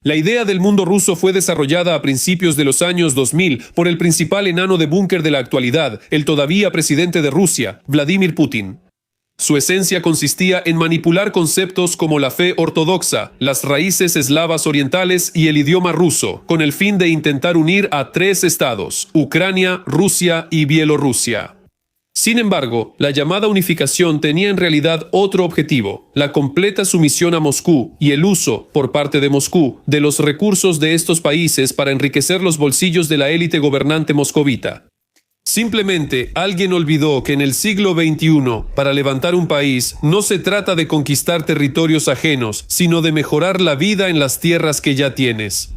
La idea del mundo ruso fue desarrollada a principios de los años 2000 por el principal enano de búnker de la actualidad, el todavía presidente de Rusia, Vladimir Putin. Su esencia consistía en manipular conceptos como la fe ortodoxa, las raíces eslavas orientales y el idioma ruso, con el fin de intentar unir a tres estados: Ucrania, Rusia y Bielorrusia. Sin embargo, la llamada unificación tenía en realidad otro objetivo: la completa sumisión a Moscú y el uso, por parte de Moscú, de los recursos de estos países para enriquecer los bolsillos de la élite gobernante moscovita. Simplemente alguien olvidó que en el siglo XXI, para levantar un país, no se trata de conquistar territorios ajenos, sino de mejorar la vida en las tierras que ya tienes.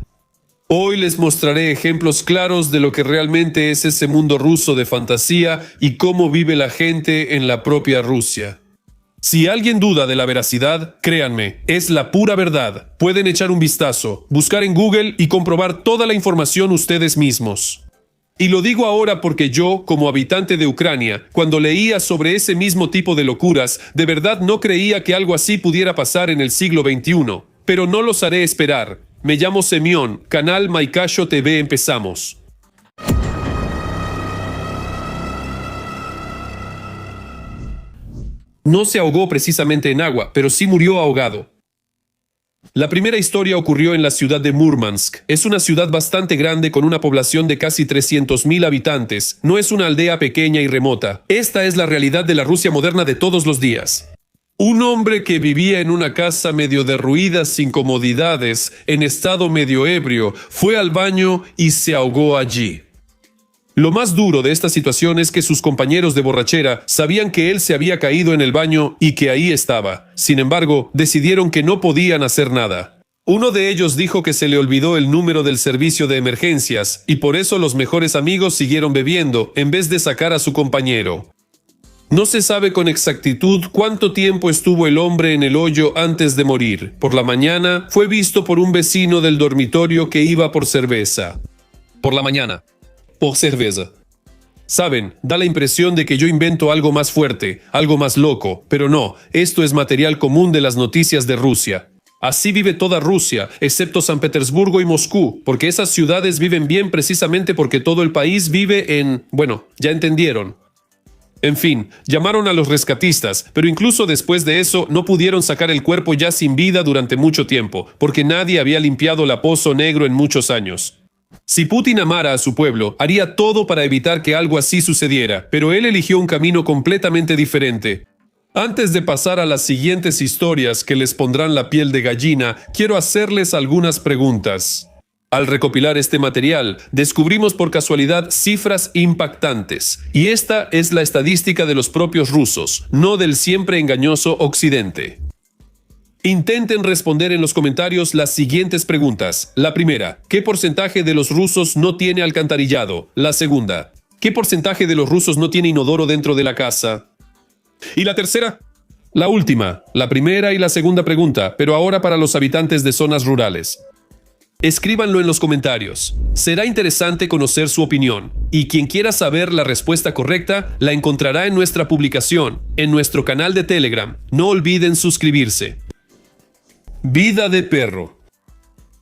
Hoy les mostraré ejemplos claros de lo que realmente es ese mundo ruso de fantasía y cómo vive la gente en la propia Rusia. Si alguien duda de la veracidad, créanme, es la pura verdad. Pueden echar un vistazo, buscar en Google y comprobar toda la información ustedes mismos. Y lo digo ahora porque yo, como habitante de Ucrania, cuando leía sobre ese mismo tipo de locuras, de verdad no creía que algo así pudiera pasar en el siglo XXI. Pero no los haré esperar. Me llamo Semyon, canal Maikasho TV, empezamos. No se ahogó precisamente en agua, pero sí murió ahogado. La primera historia ocurrió en la ciudad de Murmansk. Es una ciudad bastante grande con una población de casi 300.000 habitantes. No es una aldea pequeña y remota. Esta es la realidad de la Rusia moderna de todos los días. Un hombre que vivía en una casa medio derruida, sin comodidades, en estado medio ebrio, fue al baño y se ahogó allí. Lo más duro de esta situación es que sus compañeros de borrachera sabían que él se había caído en el baño y que ahí estaba. Sin embargo, decidieron que no podían hacer nada. Uno de ellos dijo que se le olvidó el número del servicio de emergencias y por eso los mejores amigos siguieron bebiendo en vez de sacar a su compañero. No se sabe con exactitud cuánto tiempo estuvo el hombre en el hoyo antes de morir. Por la mañana fue visto por un vecino del dormitorio que iba por cerveza. Por la mañana. Por cerveza. Saben, da la impresión de que yo invento algo más fuerte, algo más loco, pero no, esto es material común de las noticias de Rusia. Así vive toda Rusia, excepto San Petersburgo y Moscú, porque esas ciudades viven bien precisamente porque todo el país vive en... bueno, ya entendieron. En fin, llamaron a los rescatistas, pero incluso después de eso no pudieron sacar el cuerpo ya sin vida durante mucho tiempo, porque nadie había limpiado el pozo negro en muchos años. Si Putin amara a su pueblo, haría todo para evitar que algo así sucediera, pero él eligió un camino completamente diferente. Antes de pasar a las siguientes historias que les pondrán la piel de gallina, quiero hacerles algunas preguntas. Al recopilar este material, descubrimos por casualidad cifras impactantes, y esta es la estadística de los propios rusos, no del siempre engañoso Occidente. Intenten responder en los comentarios las siguientes preguntas. La primera, ¿qué porcentaje de los rusos no tiene alcantarillado? La segunda, ¿qué porcentaje de los rusos no tiene inodoro dentro de la casa? Y la tercera, la última, la primera y la segunda pregunta, pero ahora para los habitantes de zonas rurales. Escríbanlo en los comentarios. Será interesante conocer su opinión, y quien quiera saber la respuesta correcta la encontrará en nuestra publicación, en nuestro canal de Telegram. No olviden suscribirse. Vida de perro.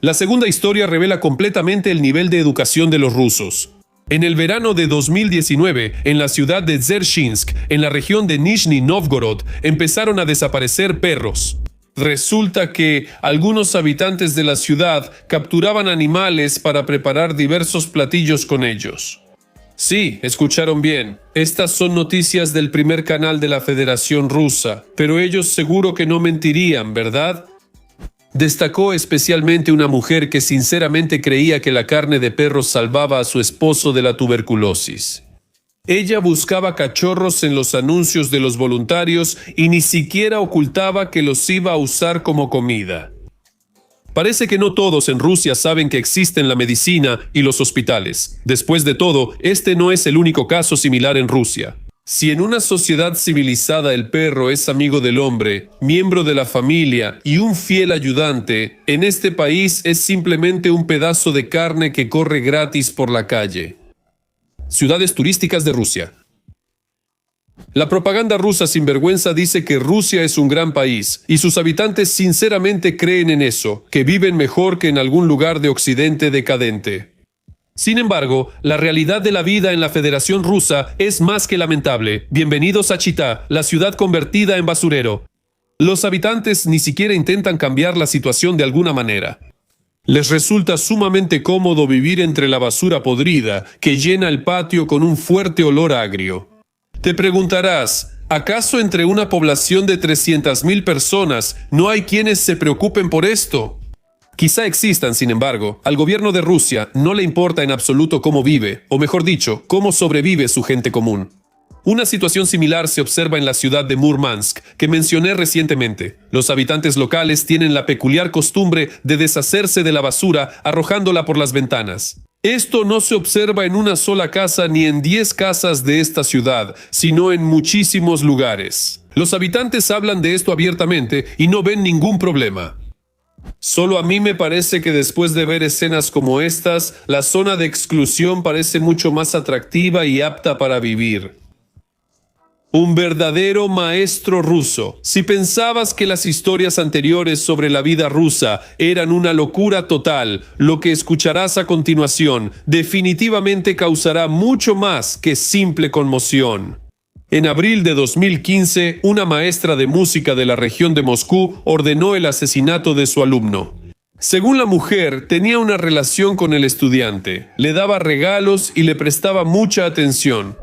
La segunda historia revela completamente el nivel de educación de los rusos. En el verano de 2019, en la ciudad de Dzerzhinsk, en la región de Nizhny Novgorod, empezaron a desaparecer perros. Resulta que algunos habitantes de la ciudad capturaban animales para preparar diversos platillos con ellos. Sí, escucharon bien. Estas son noticias del primer canal de la Federación Rusa, pero ellos seguro que no mentirían, ¿verdad? Destacó especialmente una mujer que sinceramente creía que la carne de perros salvaba a su esposo de la tuberculosis. Ella buscaba cachorros en los anuncios de los voluntarios y ni siquiera ocultaba que los iba a usar como comida. Parece que no todos en Rusia saben que existen la medicina y los hospitales. Después de todo, este no es el único caso similar en Rusia. Si en una sociedad civilizada el perro es amigo del hombre, miembro de la familia y un fiel ayudante, en este país es simplemente un pedazo de carne que corre gratis por la calle. Ciudades turísticas de Rusia. La propaganda rusa sinvergüenza dice que Rusia es un gran país, y sus habitantes sinceramente creen en eso, que viven mejor que en algún lugar de Occidente decadente. Sin embargo, la realidad de la vida en la Federación Rusa es más que lamentable. Bienvenidos a Chitá, la ciudad convertida en basurero. Los habitantes ni siquiera intentan cambiar la situación de alguna manera. Les resulta sumamente cómodo vivir entre la basura podrida que llena el patio con un fuerte olor agrio. Te preguntarás, ¿acaso entre una población de 300.000 personas no hay quienes se preocupen por esto? Quizá existan, sin embargo. Al gobierno de Rusia no le importa en absoluto cómo vive, o mejor dicho, cómo sobrevive su gente común. Una situación similar se observa en la ciudad de Murmansk, que mencioné recientemente. Los habitantes locales tienen la peculiar costumbre de deshacerse de la basura arrojándola por las ventanas. Esto no se observa en una sola casa ni en 10 casas de esta ciudad, sino en muchísimos lugares. Los habitantes hablan de esto abiertamente y no ven ningún problema. Solo a mí me parece que después de ver escenas como estas, la zona de exclusión parece mucho más atractiva y apta para vivir. Un verdadero maestro ruso. Si pensabas que las historias anteriores sobre la vida rusa eran una locura total, lo que escucharás a continuación definitivamente causará mucho más que simple conmoción. En abril de 2015, una maestra de música de la región de Moscú ordenó el asesinato de su alumno. Según la mujer, tenía una relación con el estudiante, le daba regalos y le prestaba mucha atención.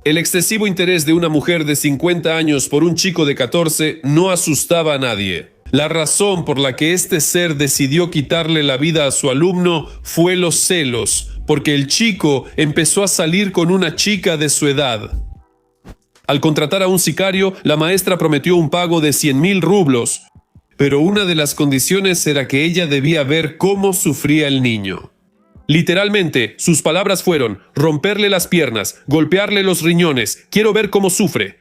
El excesivo interés de una mujer de 50 años por un chico de 14 no asustaba a nadie. La razón por la que este ser decidió quitarle la vida a su alumno fue los celos, porque el chico empezó a salir con una chica de su edad. Al contratar a un sicario, la maestra prometió un pago de 100.000 rublos, pero una de las condiciones era que ella debía ver cómo sufría el niño. Literalmente, sus palabras fueron: romperle las piernas, golpearle los riñones, quiero ver cómo sufre.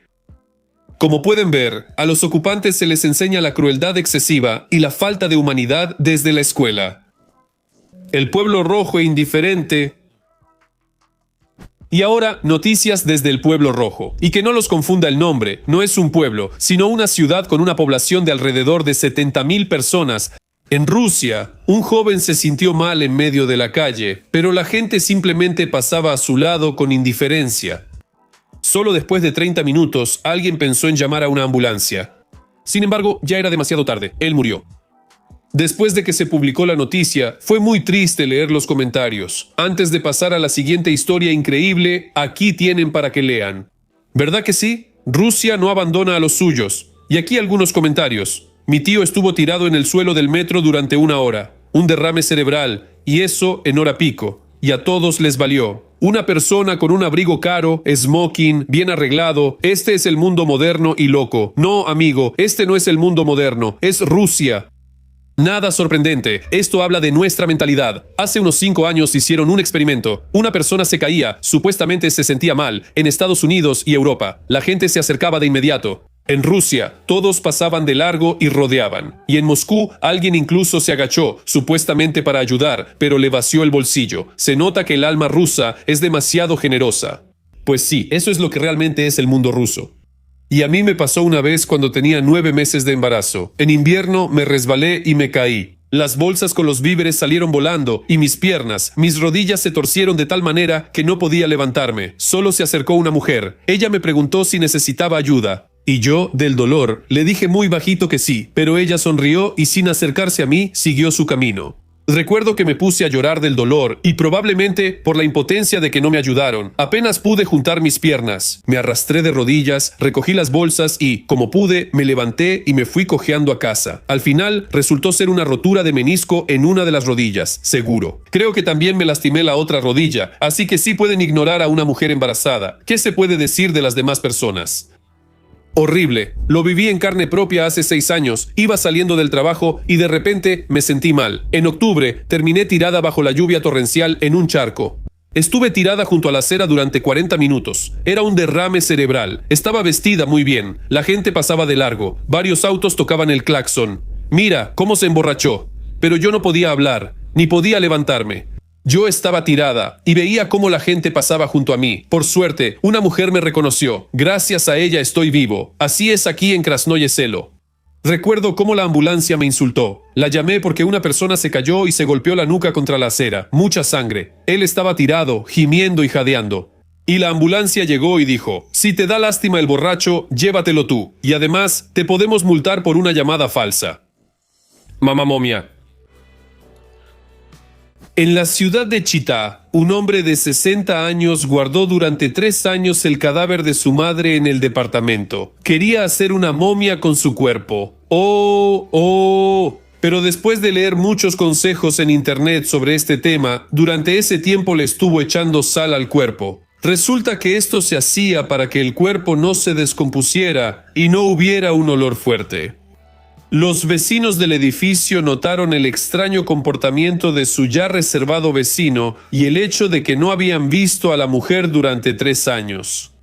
Como pueden ver, a los ocupantes se les enseña la crueldad excesiva y la falta de humanidad desde la escuela. El pueblo rojo e indiferente. Y ahora, noticias desde el pueblo rojo. Y que no los confunda el nombre, no es un pueblo, sino una ciudad con una población de alrededor de 70.000 personas. En Rusia, un joven se sintió mal en medio de la calle, pero la gente simplemente pasaba a su lado con indiferencia. Solo después de 30 minutos, alguien pensó en llamar a una ambulancia. Sin embargo, ya era demasiado tarde, él murió. Después de que se publicó la noticia, fue muy triste leer los comentarios. Antes de pasar a la siguiente historia increíble, aquí tienen para que lean. ¿Verdad que sí? Rusia no abandona a los suyos. Y aquí algunos comentarios. Mi tío estuvo tirado en el suelo del metro durante 1 hora. Un derrame cerebral, y eso en hora pico. Y a todos les valió. Una persona con un abrigo caro, smoking, bien arreglado. Este es el mundo moderno y loco. No, amigo, este no es el mundo moderno, es Rusia. Nada sorprendente, esto habla de nuestra mentalidad. Hace unos 5 años hicieron un experimento. Una persona se caía, supuestamente se sentía mal, en Estados Unidos y Europa. La gente se acercaba de inmediato. En Rusia, todos pasaban de largo y rodeaban. Y en Moscú, alguien incluso se agachó, supuestamente para ayudar, pero le vació el bolsillo. Se nota que el alma rusa es demasiado generosa. Pues sí, eso es lo que realmente es el mundo ruso. Y a mí me pasó una vez cuando tenía 9 meses de embarazo. En invierno me resbalé y me caí. Las bolsas con los víveres salieron volando y mis piernas, mis rodillas se torcieron de tal manera que no podía levantarme. Solo se acercó una mujer. Ella me preguntó si necesitaba ayuda. Y yo, del dolor, le dije muy bajito que sí, pero ella sonrió y sin acercarse a mí, siguió su camino. Recuerdo que me puse a llorar del dolor y probablemente por la impotencia de que no me ayudaron. Apenas pude juntar mis piernas. Me arrastré de rodillas, recogí las bolsas y, como pude, me levanté y me fui cojeando a casa. Al final, resultó ser una rotura de menisco en una de las rodillas, seguro. Creo que también me lastimé la otra rodilla, así que sí pueden ignorar a una mujer embarazada. ¿Qué se puede decir de las demás personas? Horrible. Lo viví en carne propia hace 6 años. Iba saliendo del trabajo y de repente me sentí mal. En octubre terminé tirada bajo la lluvia torrencial en un charco. Estuve tirada junto a la acera durante 40 minutos. Era un derrame cerebral. Estaba vestida muy bien. La gente pasaba de largo. Varios autos tocaban el claxon. Mira cómo se emborrachó. Pero yo no podía hablar, ni podía levantarme. Yo estaba tirada y veía cómo la gente pasaba junto a mí. Por suerte, una mujer me reconoció. Gracias a ella estoy vivo. Así es aquí en Krasnoye Selo. Recuerdo cómo la ambulancia me insultó. La llamé porque una persona se cayó y se golpeó la nuca contra la acera. Mucha sangre. Él estaba tirado, gimiendo y jadeando. Y la ambulancia llegó y dijo, si te da lástima el borracho, llévatelo tú. Y además, te podemos multar por una llamada falsa. Mamá momia. En la ciudad de Chitá, un hombre de 60 años guardó durante 3 años el cadáver de su madre en el departamento. Quería hacer una momia con su cuerpo. Pero después de leer muchos consejos en internet sobre este tema, durante ese tiempo le estuvo echando sal al cuerpo. Resulta que esto se hacía para que el cuerpo no se descompusiera y no hubiera un olor fuerte. Los vecinos del edificio notaron el extraño comportamiento de su ya reservado vecino y el hecho de que no habían visto a la mujer durante 3 años.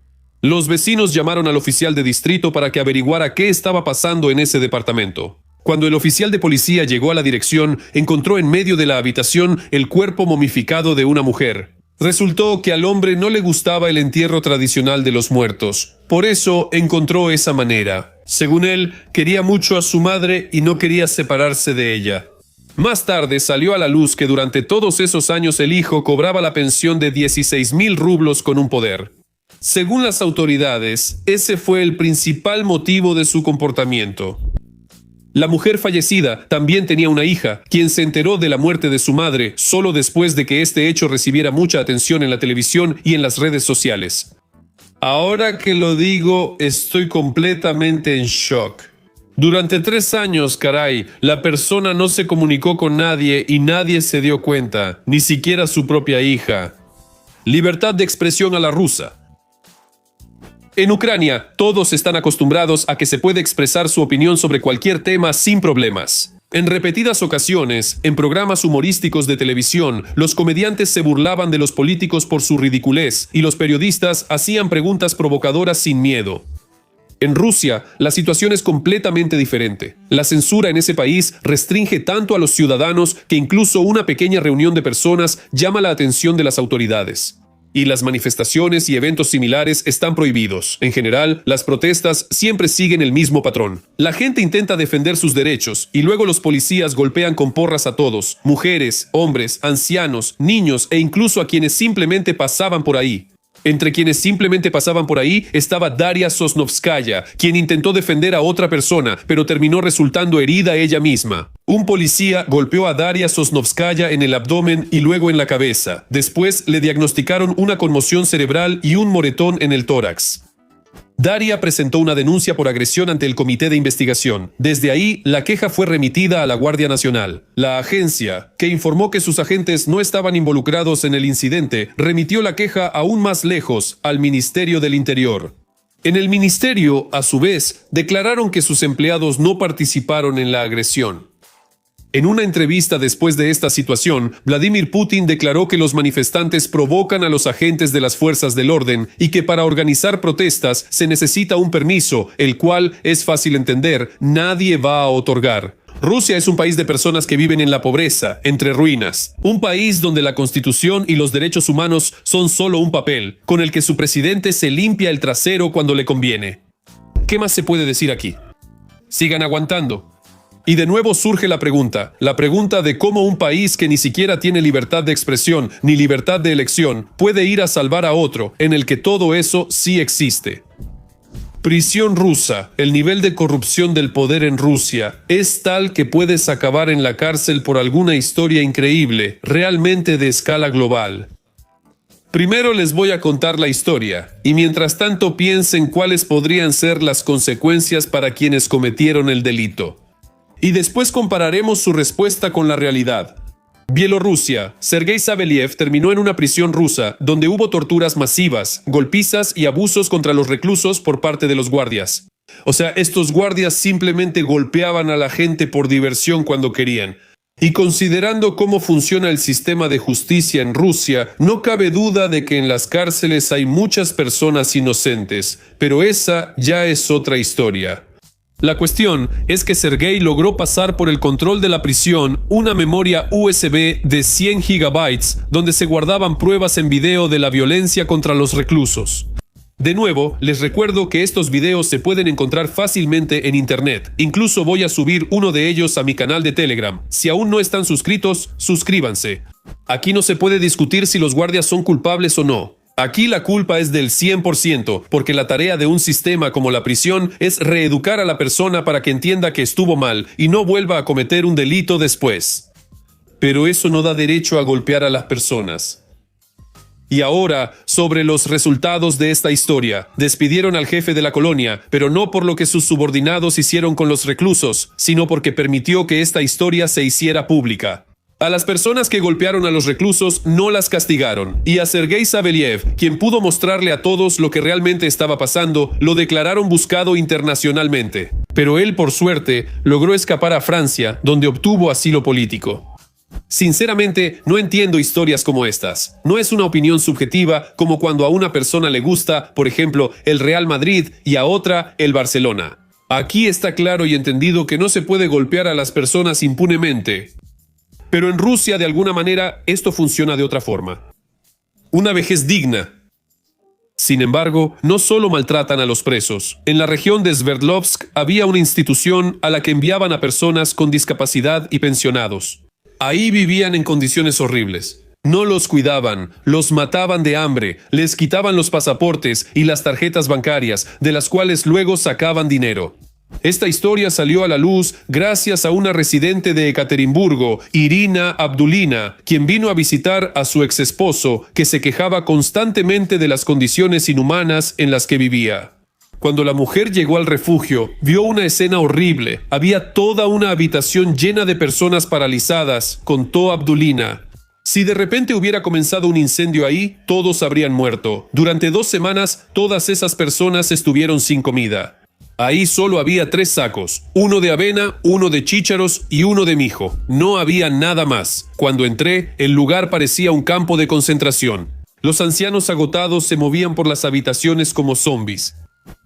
Los vecinos llamaron al oficial de distrito para que averiguara qué estaba pasando en ese departamento. Cuando el oficial de policía llegó a la dirección, encontró en medio de la habitación el cuerpo momificado de una mujer. Resultó que al hombre no le gustaba el entierro tradicional de los muertos. Por eso encontró esa manera. Según él, quería mucho a su madre y no quería separarse de ella. Más tarde salió a la luz que durante todos esos años el hijo cobraba la pensión de 16.000 rublos con un poder. Según las autoridades, ese fue el principal motivo de su comportamiento. La mujer fallecida también tenía una hija, quien se enteró de la muerte de su madre solo después de que este hecho recibiera mucha atención en la televisión y en las redes sociales. Ahora que lo digo, estoy completamente en shock. Durante 3 años, caray, la persona no se comunicó con nadie y nadie se dio cuenta, ni siquiera su propia hija. Libertad de expresión a la rusa. En Ucrania, todos están acostumbrados a que se puede expresar su opinión sobre cualquier tema sin problemas. En repetidas ocasiones, en programas humorísticos de televisión, los comediantes se burlaban de los políticos por su ridiculez y los periodistas hacían preguntas provocadoras sin miedo. En Rusia, la situación es completamente diferente. La censura en ese país restringe tanto a los ciudadanos que incluso una pequeña reunión de personas llama la atención de las autoridades. Y las manifestaciones y eventos similares están prohibidos. En general, las protestas siempre siguen el mismo patrón. La gente intenta defender sus derechos y luego los policías golpean con porras a todos, mujeres, hombres, ancianos, niños e incluso a quienes simplemente pasaban por ahí. Entre quienes simplemente pasaban por ahí estaba Daria Sosnovskaya, quien intentó defender a otra persona, pero terminó resultando herida ella misma. Un policía golpeó a Daria Sosnovskaya en el abdomen y luego en la cabeza. Después le diagnosticaron una conmoción cerebral y un moretón en el tórax. Daria presentó una denuncia por agresión ante el comité de investigación. Desde ahí, la queja fue remitida a la Guardia Nacional. La agencia, que informó que sus agentes no estaban involucrados en el incidente, remitió la queja aún más lejos, al Ministerio del Interior. En el ministerio, a su vez, declararon que sus empleados no participaron en la agresión. En una entrevista después de esta situación, Vladimir Putin declaró que los manifestantes provocan a los agentes de las fuerzas del orden y que para organizar protestas se necesita un permiso, el cual, es fácil entender, nadie va a otorgar. Rusia es un país de personas que viven en la pobreza, entre ruinas. Un país donde la Constitución y los derechos humanos son solo un papel, con el que su presidente se limpia el trasero cuando le conviene. ¿Qué más se puede decir aquí? Sigan aguantando. Y de nuevo surge la pregunta de cómo un país que ni siquiera tiene libertad de expresión ni libertad de elección puede ir a salvar a otro en el que todo eso sí existe. Prisión rusa. El nivel de corrupción del poder en Rusia es tal que puedes acabar en la cárcel por alguna historia increíble, realmente de escala global. Primero les voy a contar la historia, y mientras tanto piensen cuáles podrían ser las consecuencias para quienes cometieron el delito. Y después compararemos su respuesta con la realidad. Bielorrusia. Sergei Saveliev terminó en una prisión rusa donde hubo torturas masivas, golpizas y abusos contra los reclusos por parte de los guardias. O sea, estos guardias simplemente golpeaban a la gente por diversión cuando querían. Y considerando cómo funciona el sistema de justicia en Rusia, no cabe duda de que en las cárceles hay muchas personas inocentes, pero esa ya es otra historia. La cuestión es que Sergei logró pasar por el control de la prisión una memoria USB de 100 gigabytes donde se guardaban pruebas en video de la violencia contra los reclusos. De nuevo, les recuerdo que estos videos se pueden encontrar fácilmente en internet. Incluso voy a subir uno de ellos a mi canal de Telegram. Si aún no están suscritos, suscríbanse. Aquí no se puede discutir si los guardias son culpables o no. Aquí la culpa es del 100%, porque la tarea de un sistema como la prisión es reeducar a la persona para que entienda que estuvo mal y no vuelva a cometer un delito después. Pero eso no da derecho a golpear a las personas. Y ahora, sobre los resultados de esta historia. Despidieron al jefe de la colonia, pero no por lo que sus subordinados hicieron con los reclusos, sino porque permitió que esta historia se hiciera pública. A las personas que golpearon a los reclusos no las castigaron, y a Sergei Saveliev, quien pudo mostrarle a todos lo que realmente estaba pasando, lo declararon buscado internacionalmente. Pero él, por suerte, logró escapar a Francia, donde obtuvo asilo político. Sinceramente, no entiendo historias como estas. No es una opinión subjetiva como cuando a una persona le gusta, por ejemplo, el Real Madrid y a otra el Barcelona. Aquí está claro y entendido que no se puede golpear a las personas impunemente. Pero en Rusia, de alguna manera, esto funciona de otra forma. Una vejez digna. Sin embargo, no solo maltratan a los presos. En la región de Sverdlovsk había una institución a la que enviaban a personas con discapacidad y pensionados. Ahí vivían en condiciones horribles. No los cuidaban, los mataban de hambre, les quitaban los pasaportes y las tarjetas bancarias, de las cuales luego sacaban dinero. Esta historia salió a la luz gracias a una residente de Ekaterimburgo, Irina Abdulina, quien vino a visitar a su exesposo, que se quejaba constantemente de las condiciones inhumanas en las que vivía. Cuando la mujer llegó al refugio, vio una escena horrible. Había toda una habitación llena de personas paralizadas, contó Abdulina. Si de repente hubiera comenzado un incendio ahí, todos habrían muerto. Durante 2 semanas, todas esas personas estuvieron sin comida. Ahí solo había 3 sacos, uno de avena, uno de chícharos y uno de mijo. No había nada más. Cuando entré, el lugar parecía un campo de concentración. Los ancianos agotados se movían por las habitaciones como zombies.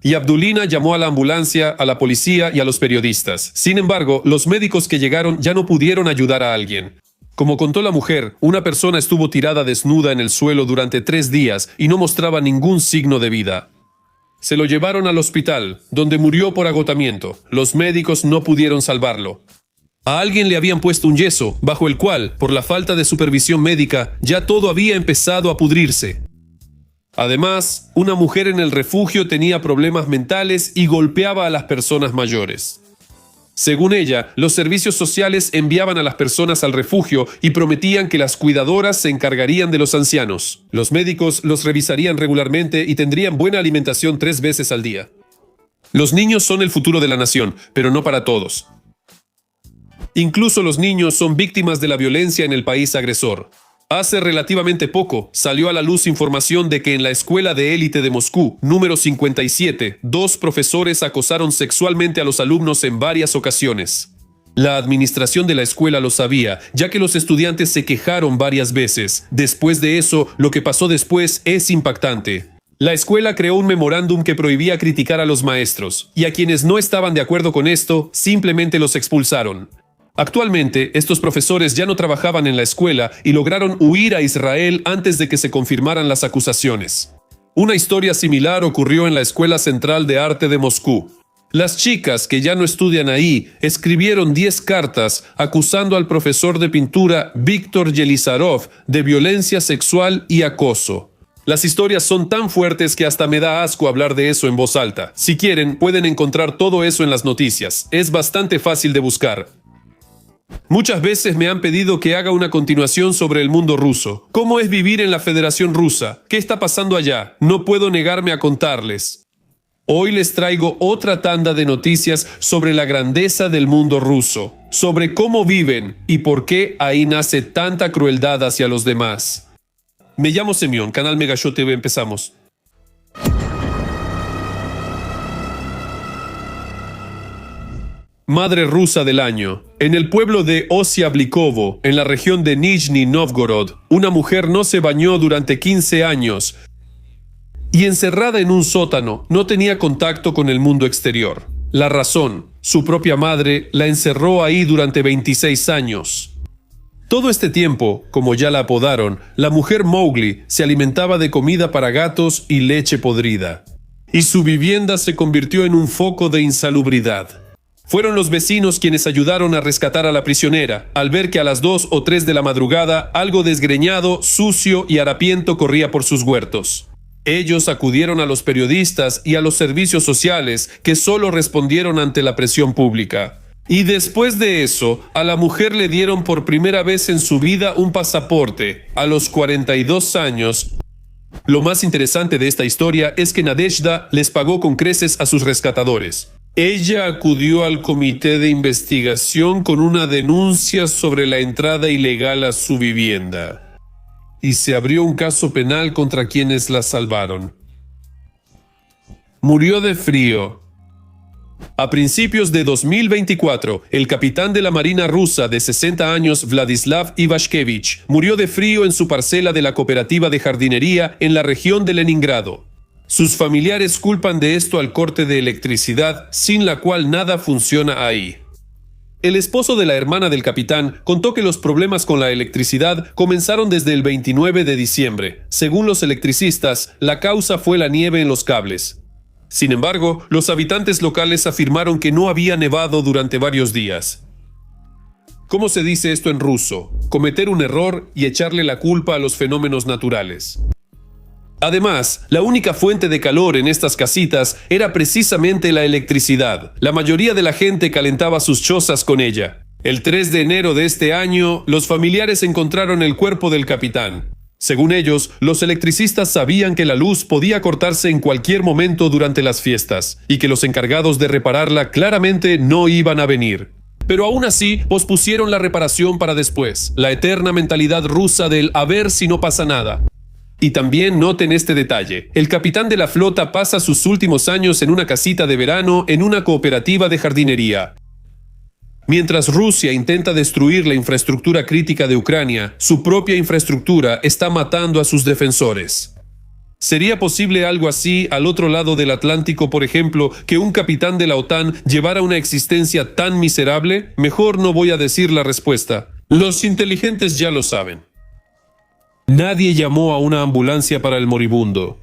Y Abdulina llamó a la ambulancia, a la policía y a los periodistas. Sin embargo, los médicos que llegaron ya no pudieron ayudar a alguien. Como contó la mujer, una persona estuvo tirada desnuda en el suelo durante 3 días y no mostraba ningún signo de vida. Se lo llevaron al hospital, donde murió por agotamiento. Los médicos no pudieron salvarlo. A alguien le habían puesto un yeso, bajo el cual, por la falta de supervisión médica, ya todo había empezado a pudrirse. Además, una mujer en el refugio tenía problemas mentales y golpeaba a las personas mayores. Según ella, los servicios sociales enviaban a las personas al refugio y prometían que las cuidadoras se encargarían de los ancianos. Los médicos los revisarían regularmente y tendrían buena alimentación 3 veces al día. Los niños son el futuro de la nación, pero no para todos. Incluso los niños son víctimas de la violencia en el país agresor. Hace relativamente poco salió a la luz información de que en la escuela de élite de Moscú, número 57, 2 profesores acosaron sexualmente a los alumnos en varias ocasiones. La administración de la escuela lo sabía, ya que los estudiantes se quejaron varias veces. Después de eso, lo que pasó después es impactante. La escuela creó un memorándum que prohibía criticar a los maestros, y a quienes no estaban de acuerdo con esto, simplemente los expulsaron. Actualmente, estos profesores ya no trabajaban en la escuela y lograron huir a Israel antes de que se confirmaran las acusaciones. Una historia similar ocurrió en la Escuela Central de Arte de Moscú. Las chicas que ya no estudian ahí escribieron 10 cartas acusando al profesor de pintura Víctor Yelizarov de violencia sexual y acoso. Las historias son tan fuertes que hasta me da asco hablar de eso en voz alta. Si quieren, pueden encontrar todo eso en las noticias. Es bastante fácil de buscar. Muchas veces me han pedido que haga una continuación sobre el mundo ruso. ¿Cómo es vivir en la Federación Rusa? ¿Qué está pasando allá? No puedo negarme a contarles. Hoy les traigo otra tanda de noticias sobre la grandeza del mundo ruso, sobre cómo viven y por qué ahí nace tanta crueldad hacia los demás. Me llamo Semyon, canal Megashot TV, empezamos. Madre rusa del año. En el pueblo de Osyablikovo, en la región de Nizhny Novgorod, una mujer no se bañó durante 15 años y encerrada en un sótano no tenía contacto con el mundo exterior. La razón: su propia madre la encerró ahí durante 26 años. Todo este tiempo, como ya la apodaron, la mujer Mowgli se alimentaba de comida para gatos y leche podrida. Y su vivienda se convirtió en un foco de insalubridad. Fueron los vecinos quienes ayudaron a rescatar a la prisionera, al ver que a las 2 o 3 de la madrugada algo desgreñado, sucio y harapiento corría por sus huertos. Ellos acudieron a los periodistas y a los servicios sociales, que solo respondieron ante la presión pública. Y después de eso, a la mujer le dieron por primera vez en su vida un pasaporte, a los 42 años. Lo más interesante de esta historia es que Nadezhda les pagó con creces a sus rescatadores. Ella acudió al comité de investigación con una denuncia sobre la entrada ilegal a su vivienda. Y se abrió un caso penal contra quienes la salvaron. Murió de frío. A principios de 2024, el capitán de la Marina rusa de 60 años, Vladislav Ivashkevich, murió de frío en su parcela de la cooperativa de jardinería en la región de Leningrado. Sus familiares culpan de esto al corte de electricidad, sin la cual nada funciona ahí. El esposo de la hermana del capitán contó que los problemas con la electricidad comenzaron desde el 29 de diciembre. Según los electricistas, la causa fue la nieve en los cables. Sin embargo, los habitantes locales afirmaron que no había nevado durante varios días. ¿Cómo se dice esto en ruso? Cometer un error y echarle la culpa a los fenómenos naturales. Además, la única fuente de calor en estas casitas era precisamente la electricidad. La mayoría de la gente calentaba sus chozas con ella. El 3 de enero de este año, los familiares encontraron el cuerpo del capitán. Según ellos, los electricistas sabían que la luz podía cortarse en cualquier momento durante las fiestas, y que los encargados de repararla claramente no iban a venir. Pero aún así, pospusieron la reparación para después, la eterna mentalidad rusa del a ver si no pasa nada. Y también noten este detalle: el capitán de la flota pasa sus últimos años en una casita de verano en una cooperativa de jardinería. Mientras Rusia intenta destruir la infraestructura crítica de Ucrania, su propia infraestructura está matando a sus defensores. ¿Sería posible algo así al otro lado del Atlántico, por ejemplo, que un capitán de la OTAN llevara una existencia tan miserable? Mejor no voy a decir la respuesta. Los inteligentes ya lo saben. Nadie llamó a una ambulancia para el moribundo.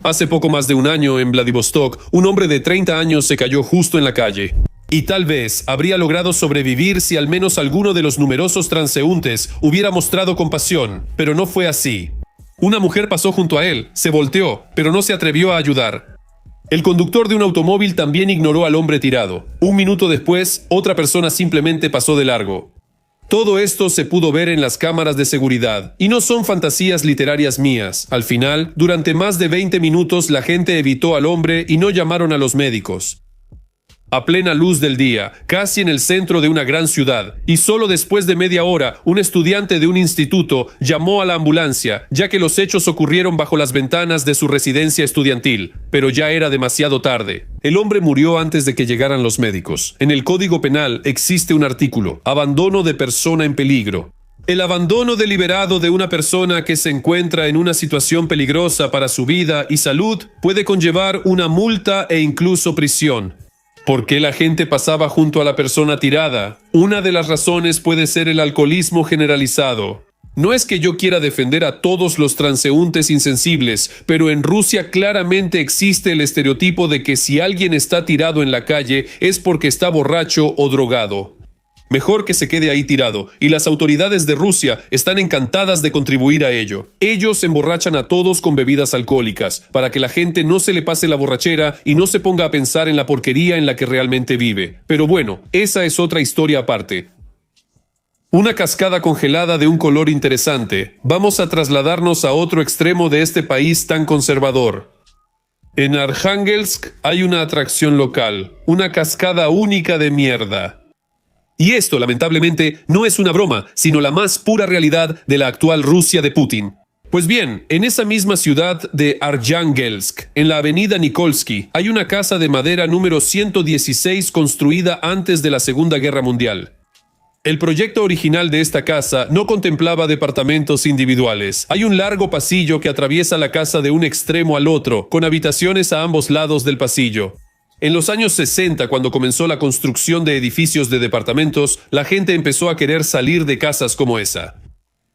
Hace poco más de un año, en Vladivostok, un hombre de 30 años se cayó justo en la calle. Y tal vez habría logrado sobrevivir si al menos alguno de los numerosos transeúntes hubiera mostrado compasión, pero no fue así. Una mujer pasó junto a él, se volteó, pero no se atrevió a ayudar. El conductor de un automóvil también ignoró al hombre tirado. Un minuto después, otra persona simplemente pasó de largo. Todo esto se pudo ver en las cámaras de seguridad, y no son fantasías literarias mías. Al final, durante más de 20 minutos la gente evitó al hombre y no llamaron a los médicos. A plena luz del día, casi en el centro de una gran ciudad, y solo después de media hora, un estudiante de un instituto llamó a la ambulancia, ya que los hechos ocurrieron bajo las ventanas de su residencia estudiantil, pero ya era demasiado tarde. El hombre murió antes de que llegaran los médicos. En el Código Penal existe un artículo: abandono de persona en peligro. El abandono deliberado de una persona que se encuentra en una situación peligrosa para su vida y salud puede conllevar una multa e incluso prisión. ¿Por qué la gente pasaba junto a la persona tirada? Una de las razones puede ser el alcoholismo generalizado. No es que yo quiera defender a todos los transeúntes insensibles, pero en Rusia claramente existe el estereotipo de que si alguien está tirado en la calle es porque está borracho o drogado. Mejor que se quede ahí tirado, y las autoridades de Rusia están encantadas de contribuir a ello. Ellos emborrachan a todos con bebidas alcohólicas, para que la gente no se le pase la borrachera y no se ponga a pensar en la porquería en la que realmente vive. Pero bueno, esa es otra historia aparte. Una cascada congelada de un color interesante. Vamos a trasladarnos a otro extremo de este país tan conservador. En Arjángelsk hay una atracción local, una cascada única de mierda. Y esto, lamentablemente, no es una broma, sino la más pura realidad de la actual Rusia de Putin. Pues bien, en esa misma ciudad de Arjángelsk, en la avenida Nikolsky, hay una casa de madera número 116 construida antes de la Segunda Guerra Mundial. El proyecto original de esta casa no contemplaba departamentos individuales. Hay un largo pasillo que atraviesa la casa de un extremo al otro, con habitaciones a ambos lados del pasillo. En los años 60, cuando comenzó la construcción de edificios de departamentos, la gente empezó a querer salir de casas como esa.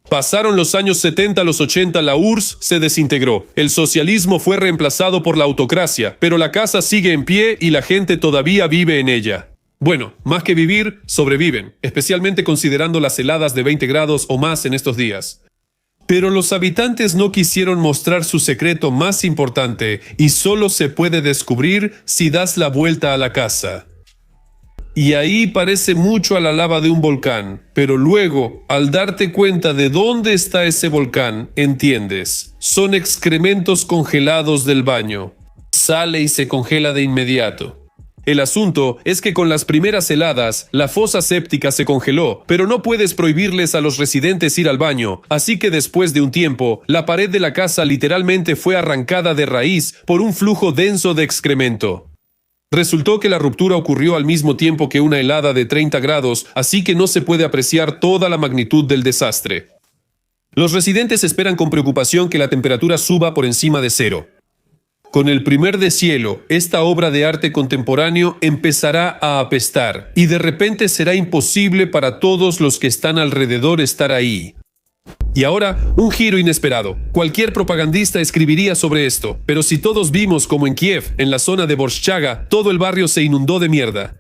Pasaron los años 70 a los 80, la URSS se desintegró. El socialismo fue reemplazado por la autocracia, pero la casa sigue en pie y la gente todavía vive en ella. Bueno, más que vivir, sobreviven, especialmente considerando las heladas de 20 grados o más en estos días. Pero los habitantes no quisieron mostrar su secreto más importante y solo se puede descubrir si das la vuelta a la casa. Y ahí parece mucho a la lava de un volcán, pero luego, al darte cuenta de dónde está ese volcán, entiendes. Son excrementos congelados del baño. Sale y se congela de inmediato. El asunto es que con las primeras heladas, la fosa séptica se congeló, pero no puedes prohibirles a los residentes ir al baño, así que después de un tiempo, la pared de la casa literalmente fue arrancada de raíz por un flujo denso de excremento. Resultó que la ruptura ocurrió al mismo tiempo que una helada de 30 grados, así que no se puede apreciar toda la magnitud del desastre. Los residentes esperan con preocupación que la temperatura suba por encima de cero. Con el primer deshielo, esta obra de arte contemporáneo empezará a apestar, y de repente será imposible para todos los que están alrededor estar ahí. Y ahora, un giro inesperado. Cualquier propagandista escribiría sobre esto, pero si todos vimos como en Kiev, en la zona de Borshchaga, todo el barrio se inundó de mierda.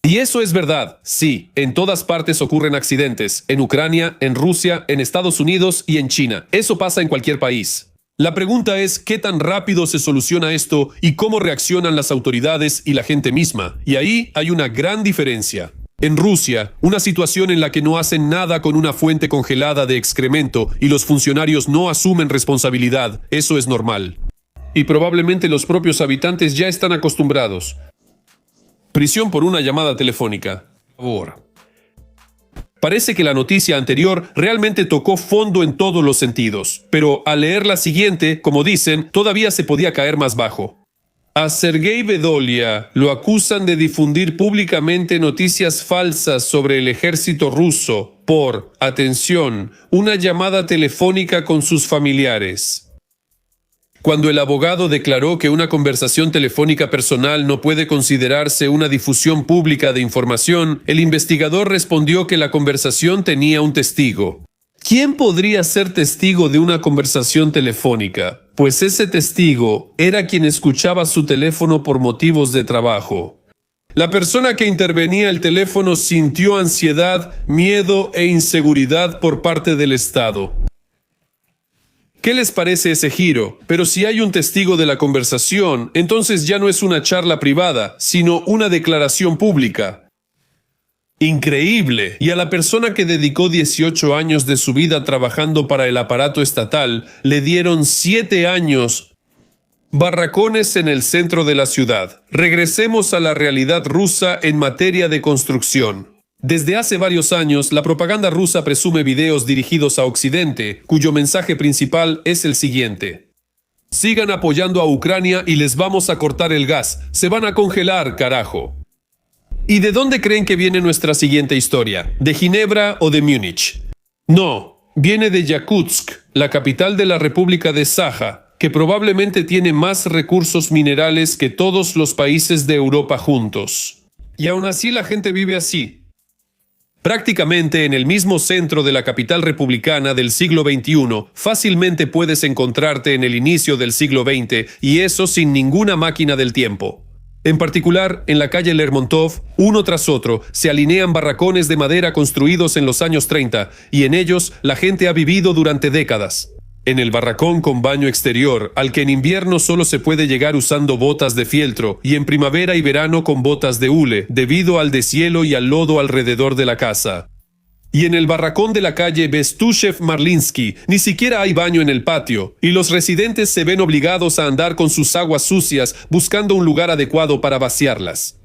Y eso es verdad, sí, en todas partes ocurren accidentes, en Ucrania, en Rusia, en Estados Unidos y en China. Eso pasa en cualquier país. La pregunta es qué tan rápido se soluciona esto y cómo reaccionan las autoridades y la gente misma. Y ahí hay una gran diferencia. En Rusia, una situación en la que no hacen nada con una fuente congelada de excremento y los funcionarios no asumen responsabilidad, eso es normal. Y probablemente los propios habitantes ya están acostumbrados. Prisión por una llamada telefónica. Por favor. Parece que la noticia anterior realmente tocó fondo en todos los sentidos, pero al leer la siguiente, como dicen, todavía se podía caer más bajo. A Sergei Bedolia lo acusan de difundir públicamente noticias falsas sobre el ejército ruso por, atención, una llamada telefónica con sus familiares. Cuando el abogado declaró que una conversación telefónica personal no puede considerarse una difusión pública de información, el investigador respondió que la conversación tenía un testigo. ¿Quién podría ser testigo de una conversación telefónica? Pues ese testigo era quien escuchaba su teléfono por motivos de trabajo. La persona que intervenía el teléfono sintió ansiedad, miedo e inseguridad por parte del Estado. ¿Qué les parece ese giro? Pero si hay un testigo de la conversación, entonces ya no es una charla privada, sino una declaración pública. Increíble. Y a la persona que dedicó 18 años de su vida trabajando para el aparato estatal, le dieron 7 años. Barracones en el centro de la ciudad. Regresemos a la realidad rusa en materia de construcción. Desde hace varios años, la propaganda rusa presume videos dirigidos a Occidente, cuyo mensaje principal es el siguiente. Sigan apoyando a Ucrania y les vamos a cortar el gas. Se van a congelar, carajo. ¿Y de dónde creen que viene nuestra siguiente historia? ¿De Ginebra o de Múnich? No, viene de Yakutsk, la capital de la República de Saja, que probablemente tiene más recursos minerales que todos los países de Europa juntos. Y aún así la gente vive así. Prácticamente en el mismo centro de la capital republicana del siglo XXI, fácilmente puedes encontrarte en el inicio del siglo XX, y eso sin ninguna máquina del tiempo. En particular, en la calle Lermontov, uno tras otro, se alinean barracones de madera construidos en los años 30, y en ellos la gente ha vivido durante décadas. En el barracón con baño exterior, al que en invierno solo se puede llegar usando botas de fieltro, y en primavera y verano con botas de hule, debido al deshielo y al lodo alrededor de la casa. Y en el barracón de la calle Bestushev-Marlinsky ni siquiera hay baño en el patio, y los residentes se ven obligados a andar con sus aguas sucias buscando un lugar adecuado para vaciarlas.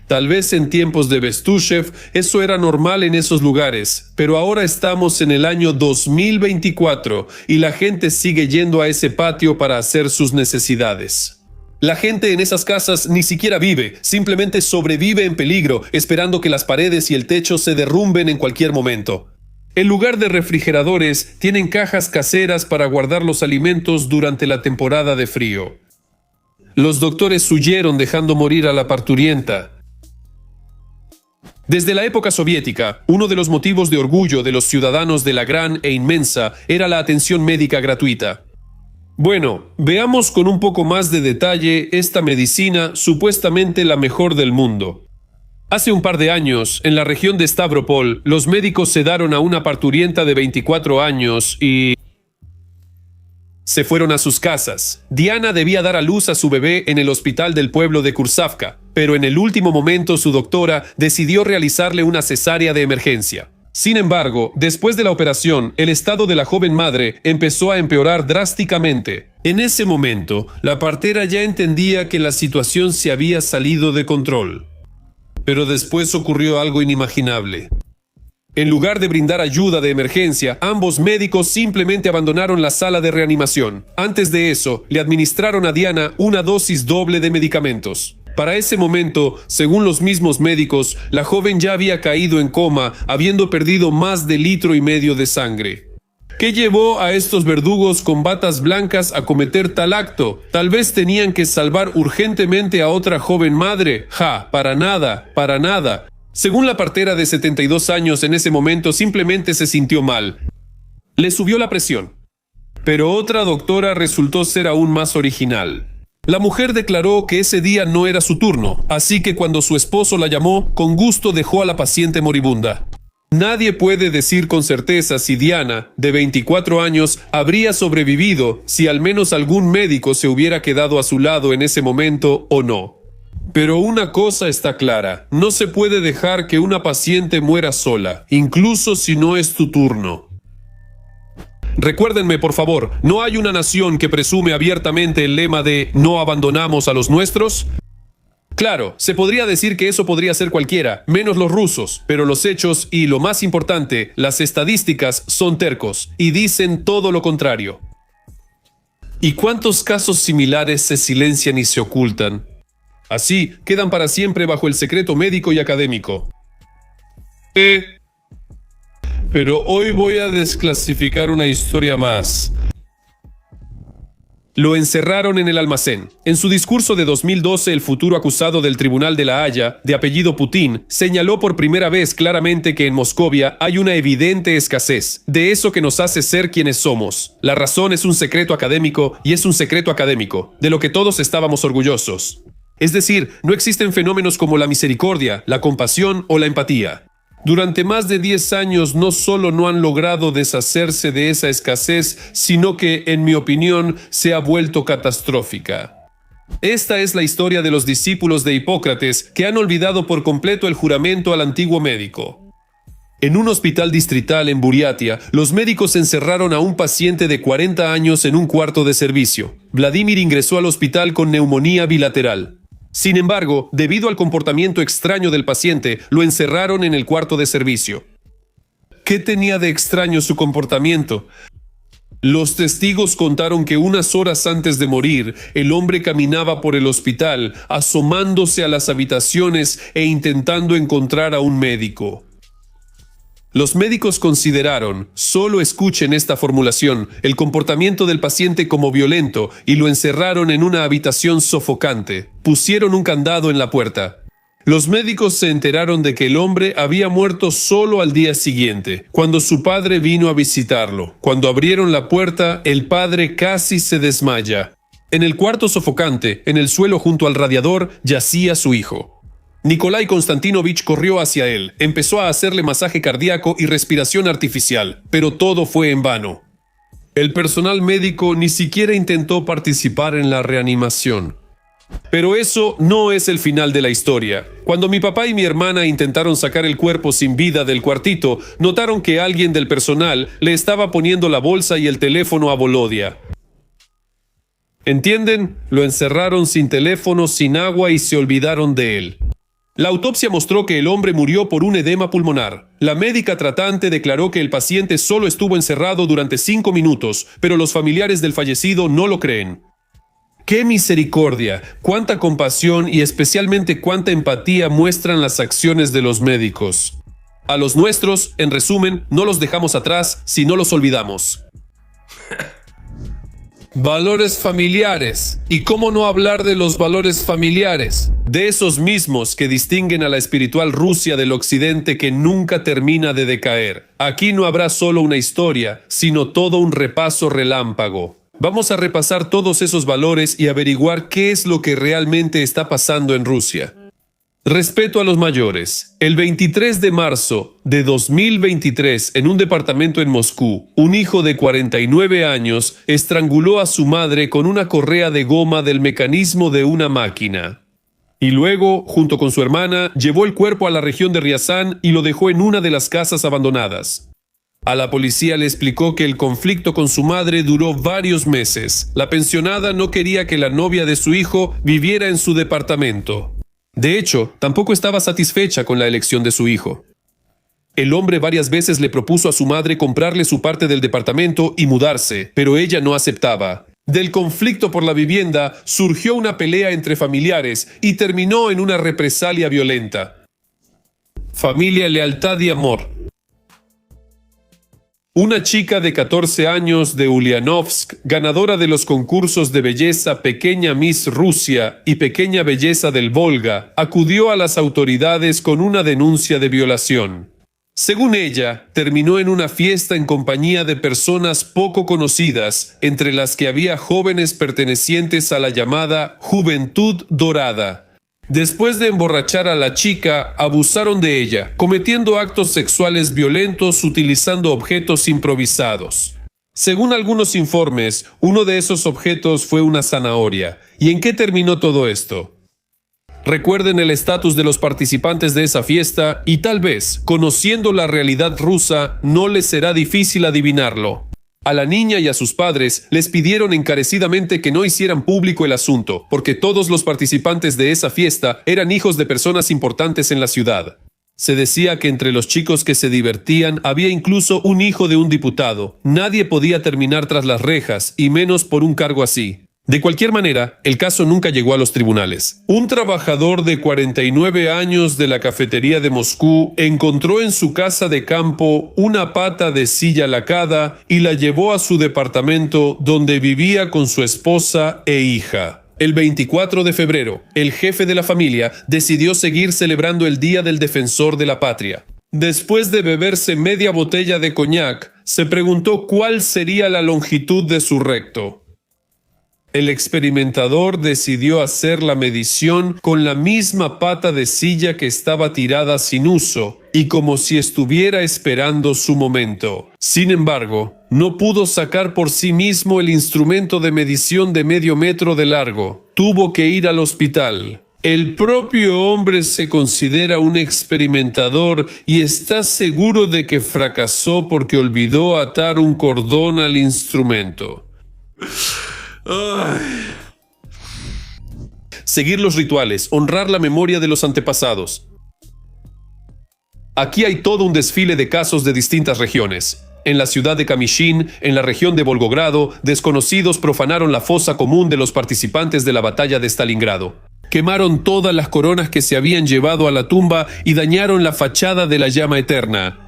Tal vez en tiempos de Bestushev eso era normal en esos lugares, pero ahora estamos en el año 2024 y la gente sigue yendo a ese patio para hacer sus necesidades. La gente en esas casas ni siquiera vive, simplemente sobrevive en peligro, esperando que las paredes y el techo se derrumben en cualquier momento. En lugar de refrigeradores, tienen cajas caseras para guardar los alimentos durante la temporada de frío. Los doctores huyeron dejando morir a la parturienta. Desde la época soviética, uno de los motivos de orgullo de los ciudadanos de la gran e inmensa era la atención médica gratuita. Bueno, veamos con un poco más de detalle esta medicina supuestamente la mejor del mundo. Hace un par de años, en la región de Stavropol, los médicos sedaron a una parturienta de 24 años y se fueron a sus casas. Diana debía dar a luz a su bebé en el hospital del pueblo de Kursavka, pero en el último momento su doctora decidió realizarle una cesárea de emergencia. Sin embargo, después de la operación, el estado de la joven madre empezó a empeorar drásticamente. En ese momento, la partera ya entendía que la situación se había salido de control. Pero después ocurrió algo inimaginable. En lugar de brindar ayuda de emergencia, ambos médicos simplemente abandonaron la sala de reanimación. Antes de eso, le administraron a Diana una dosis doble de medicamentos. Para ese momento, según los mismos médicos, la joven ya había caído en coma, habiendo perdido más de 1,5 litros de sangre. ¿Qué llevó a estos verdugos con batas blancas a cometer tal acto? Tal vez tenían que salvar urgentemente a otra joven madre. Para nada, para nada. Según la partera de 72 años en ese momento simplemente se sintió mal. Le subió la presión. Pero otra doctora resultó ser aún más original. La mujer declaró que ese día no era su turno, así que cuando su esposo la llamó, con gusto dejó a la paciente moribunda. Nadie puede decir con certeza si Diana, de 24 años, habría sobrevivido si al menos algún médico se hubiera quedado a su lado en ese momento o no. Pero una cosa está clara, no se puede dejar que una paciente muera sola, incluso si no es tu turno. Recuérdenme, por favor, ¿no hay una nación que presume abiertamente el lema de «no abandonamos a los nuestros»? Claro, se podría decir que eso podría ser cualquiera, menos los rusos, pero los hechos y, lo más importante, las estadísticas son tercos y dicen todo lo contrario. ¿Y cuántos casos similares se silencian y se ocultan? Así, quedan para siempre bajo el secreto médico y académico. Pero hoy voy a desclasificar una historia más. Lo encerraron en el almacén. En su discurso de 2012, el futuro acusado del Tribunal de La Haya, de apellido Putin, señaló por primera vez claramente que en Moscovia hay una evidente escasez de eso que nos hace ser quienes somos. La razón es un secreto académico y es un secreto académico, de lo que todos estábamos orgullosos. Es decir, no existen fenómenos como la misericordia, la compasión o la empatía. Durante más de 10 años no solo no han logrado deshacerse de esa escasez, sino que, en mi opinión, se ha vuelto catastrófica. Esta es la historia de los discípulos de Hipócrates que han olvidado por completo el juramento al antiguo médico. En un hospital distrital en Buriatia, los médicos encerraron a un paciente de 40 años en un cuarto de servicio. Vladimir ingresó al hospital con neumonía bilateral. Sin embargo, debido al comportamiento extraño del paciente, lo encerraron en el cuarto de servicio. ¿Qué tenía de extraño su comportamiento? Los testigos contaron que unas horas antes de morir, el hombre caminaba por el hospital, asomándose a las habitaciones e intentando encontrar a un médico. Los médicos consideraron, solo escuchen esta formulación, el comportamiento del paciente como violento y lo encerraron en una habitación sofocante. Pusieron un candado en la puerta. Los médicos se enteraron de que el hombre había muerto solo al día siguiente, cuando su padre vino a visitarlo. Cuando abrieron la puerta, el padre casi se desmaya. En el cuarto sofocante, en el suelo junto al radiador, yacía su hijo. Nikolai Konstantinovich corrió hacia él, empezó a hacerle masaje cardíaco y respiración artificial, pero todo fue en vano. El personal médico ni siquiera intentó participar en la reanimación. Pero eso no es el final de la historia. Cuando mi papá y mi hermana intentaron sacar el cuerpo sin vida del cuartito, notaron que alguien del personal le estaba poniendo la bolsa y el teléfono a Volodia. ¿Entienden? Lo encerraron sin teléfono, sin agua y se olvidaron de él. La autopsia mostró que el hombre murió por un edema pulmonar. La médica tratante declaró que el paciente solo estuvo encerrado durante 5 minutos, pero los familiares del fallecido no lo creen. ¡Qué misericordia! ¡Cuánta compasión y especialmente cuánta empatía muestran las acciones de los médicos! A los nuestros, en resumen, no los dejamos atrás, sino los olvidamos. Valores familiares. ¿Y cómo no hablar de los valores familiares? De esos mismos que distinguen a la espiritual Rusia del occidente que nunca termina de decaer. Aquí no habrá solo una historia, sino todo un repaso relámpago. Vamos a repasar todos esos valores y averiguar qué es lo que realmente está pasando en Rusia. Respeto a los mayores. El 23 de marzo de 2023, en un departamento en Moscú, un hijo de 49 años estranguló a su madre con una correa de goma del mecanismo de una máquina. Y luego, junto con su hermana, llevó el cuerpo a la región de Riazán y lo dejó en una de las casas abandonadas. A la policía le explicó que el conflicto con su madre duró varios meses. La pensionada no quería que la novia de su hijo viviera en su departamento. De hecho, tampoco estaba satisfecha con la elección de su hijo. El hombre varias veces le propuso a su madre comprarle su parte del departamento y mudarse, pero ella no aceptaba. Del conflicto por la vivienda surgió una pelea entre familiares y terminó en una represalia violenta. Familia, lealtad y amor. Una chica de 14 años de Ulyanovsk, ganadora de los concursos de belleza Pequeña Miss Rusia y Pequeña Belleza del Volga, acudió a las autoridades con una denuncia de violación. Según ella, terminó en una fiesta en compañía de personas poco conocidas, entre las que había jóvenes pertenecientes a la llamada Juventud Dorada. Después de emborrachar a la chica, abusaron de ella, cometiendo actos sexuales violentos utilizando objetos improvisados. Según algunos informes, uno de esos objetos fue una zanahoria. ¿Y en qué terminó todo esto? Recuerden el estatus de los participantes de esa fiesta y tal vez, conociendo la realidad rusa, no les será difícil adivinarlo. A la niña y a sus padres les pidieron encarecidamente que no hicieran público el asunto, porque todos los participantes de esa fiesta eran hijos de personas importantes en la ciudad. Se decía que entre los chicos que se divertían había incluso un hijo de un diputado. Nadie podía terminar tras las rejas, y menos por un cargo así. De cualquier manera, el caso nunca llegó a los tribunales. Un trabajador de 49 años de la cafetería de Moscú encontró en su casa de campo una pata de silla lacada y la llevó a su departamento donde vivía con su esposa e hija. El 24 de febrero, el jefe de la familia decidió seguir celebrando el Día del Defensor de la Patria. Después de beberse media botella de coñac, se preguntó cuál sería la longitud de su recto. El experimentador decidió hacer la medición con la misma pata de silla que estaba tirada sin uso y como si estuviera esperando su momento. Sin embargo, no pudo sacar por sí mismo el instrumento de medición de medio metro de largo. Tuvo que ir al hospital. El propio hombre se considera un experimentador y está seguro de que fracasó porque olvidó atar un cordón al instrumento. Seguir los rituales, honrar la memoria de los antepasados. Aquí hay todo un desfile de casos de distintas regiones. En la ciudad de Kamyshin, en la región de Volgogrado, desconocidos profanaron la fosa común de los participantes de la batalla de Stalingrado. Quemaron todas las coronas que se habían llevado a la tumba y dañaron la fachada de la llama eterna.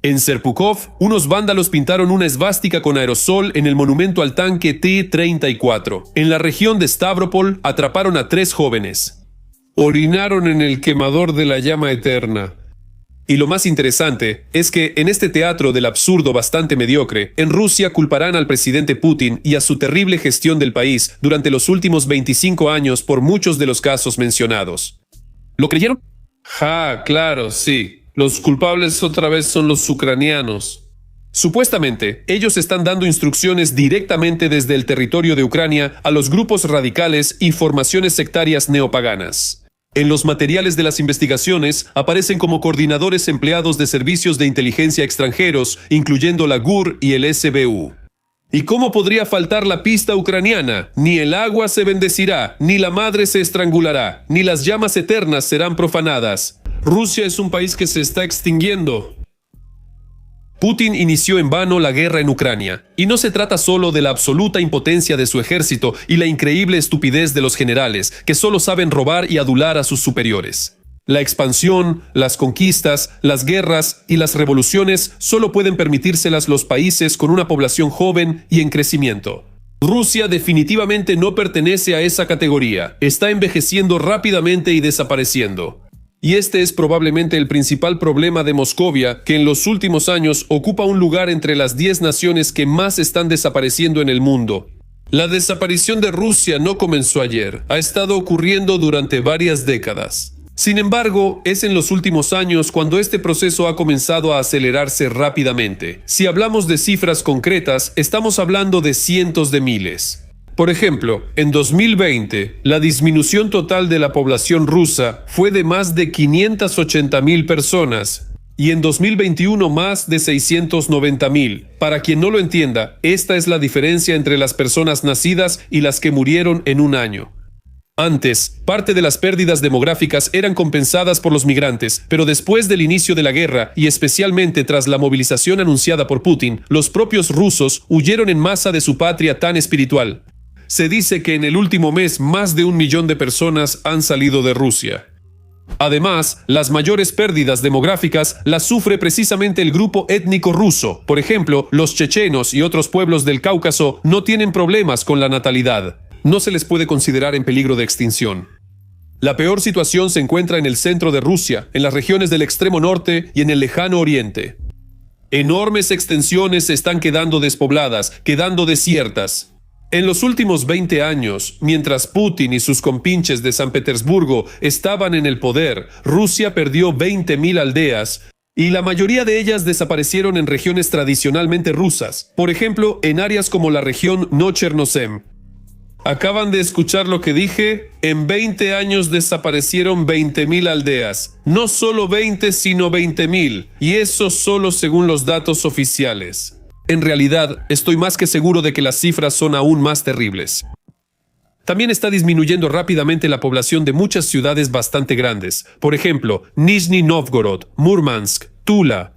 En Serpukhov, unos vándalos pintaron una esvástica con aerosol en el monumento al tanque T-34. En la región de Stavropol, atraparon a 3 jóvenes. Orinaron en el quemador de la llama eterna. Y lo más interesante es que en este teatro del absurdo bastante mediocre, en Rusia culparán al presidente Putin y a su terrible gestión del país durante los últimos 25 años por muchos de los casos mencionados. ¿Lo creyeron? Claro, sí. Los culpables otra vez son los ucranianos. Supuestamente, ellos están dando instrucciones directamente desde el territorio de Ucrania a los grupos radicales y formaciones sectarias neopaganas. En los materiales de las investigaciones aparecen como coordinadores empleados de servicios de inteligencia extranjeros, incluyendo la GUR y el SBU. ¿Y cómo podría faltar la pista ucraniana? Ni el agua se bendecirá, ni la madre se estrangulará, ni las llamas eternas serán profanadas. Rusia es un país que se está extinguiendo. Putin inició en vano la guerra en Ucrania, y no se trata solo de la absoluta impotencia de su ejército y la increíble estupidez de los generales, que solo saben robar y adular a sus superiores. La expansión, las conquistas, las guerras y las revoluciones solo pueden permitírselas los países con una población joven y en crecimiento. Rusia definitivamente no pertenece a esa categoría. Está envejeciendo rápidamente y desapareciendo. Y este es probablemente el principal problema de Moscovia, que en los últimos años ocupa un lugar entre las 10 naciones que más están desapareciendo en el mundo. La desaparición de Rusia no comenzó ayer, ha estado ocurriendo durante varias décadas. Sin embargo, es en los últimos años cuando este proceso ha comenzado a acelerarse rápidamente. Si hablamos de cifras concretas, estamos hablando de cientos de miles. Por ejemplo, en 2020, la disminución total de la población rusa fue de más de 580.000 personas, y en 2021 más de 690.000. Para quien no lo entienda, esta es la diferencia entre las personas nacidas y las que murieron en un año. Antes, parte de las pérdidas demográficas eran compensadas por los migrantes, pero después del inicio de la guerra, y especialmente tras la movilización anunciada por Putin, los propios rusos huyeron en masa de su patria tan espiritual. Se dice que en el último mes más de 1 millón de personas han salido de Rusia. Además, las mayores pérdidas demográficas las sufre precisamente el grupo étnico ruso. Por ejemplo, los chechenos y otros pueblos del Cáucaso no tienen problemas con la natalidad. No se les puede considerar en peligro de extinción. La peor situación se encuentra en el centro de Rusia, en las regiones del extremo norte y en el lejano oriente. Enormes extensiones se están quedando despobladas, quedando desiertas. En los últimos 20 años, mientras Putin y sus compinches de San Petersburgo estaban en el poder, Rusia perdió 20.000 aldeas, y la mayoría de ellas desaparecieron en regiones tradicionalmente rusas, por ejemplo, en áreas como la región Nochernozem. Acaban de escuchar lo que dije. En 20 años desaparecieron 20.000 aldeas. No solo 20, sino 20.000. Y eso solo según los datos oficiales. En realidad, estoy más que seguro de que las cifras son aún más terribles. También está disminuyendo rápidamente la población de muchas ciudades bastante grandes. Por ejemplo, Nizhny Novgorod, Murmansk, Tula.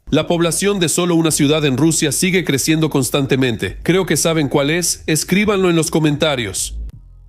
La población de solo una ciudad en Rusia sigue creciendo constantemente. Creo que saben cuál es. Escríbanlo en los comentarios.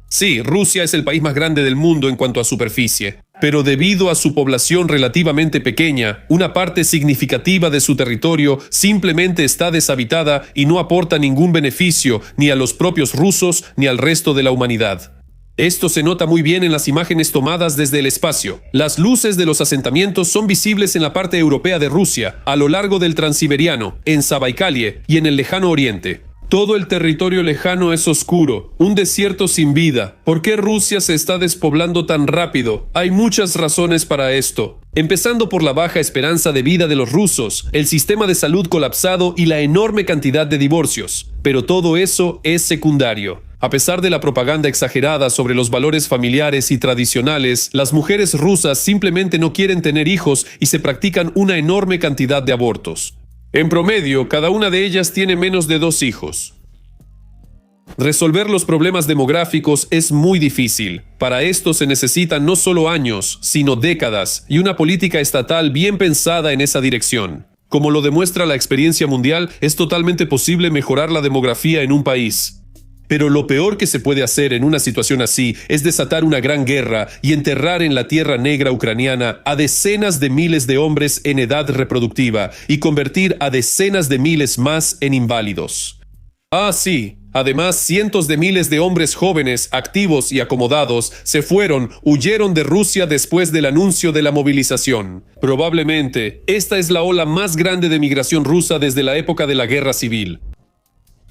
Sí, Rusia es el país más grande del mundo en cuanto a superficie, pero debido a su población relativamente pequeña, una parte significativa de su territorio simplemente está deshabitada y no aporta ningún beneficio ni a los propios rusos ni al resto de la humanidad. Esto se nota muy bien en las imágenes tomadas desde el espacio. Las luces de los asentamientos son visibles en la parte europea de Rusia, a lo largo del Transiberiano, en Zabaikalie y en el lejano oriente. Todo el territorio lejano es oscuro, un desierto sin vida. ¿Por qué Rusia se está despoblando tan rápido? Hay muchas razones para esto. Empezando por la baja esperanza de vida de los rusos, el sistema de salud colapsado y la enorme cantidad de divorcios. Pero todo eso es secundario. A pesar de la propaganda exagerada sobre los valores familiares y tradicionales, las mujeres rusas simplemente no quieren tener hijos y se practican una enorme cantidad de abortos. En promedio, cada una de ellas tiene menos de 2 hijos. Resolver los problemas demográficos es muy difícil. Para esto se necesitan no solo años, sino décadas y una política estatal bien pensada en esa dirección. Como lo demuestra la experiencia mundial, es totalmente posible mejorar la demografía en un país. Pero lo peor que se puede hacer en una situación así es desatar una gran guerra y enterrar en la tierra negra ucraniana a decenas de miles de hombres en edad reproductiva y convertir a decenas de miles más en inválidos. Ah, sí. Además, cientos de miles de hombres jóvenes, activos y acomodados huyeron de Rusia después del anuncio de la movilización. Probablemente, esta es la ola más grande de migración rusa desde la época de la guerra civil.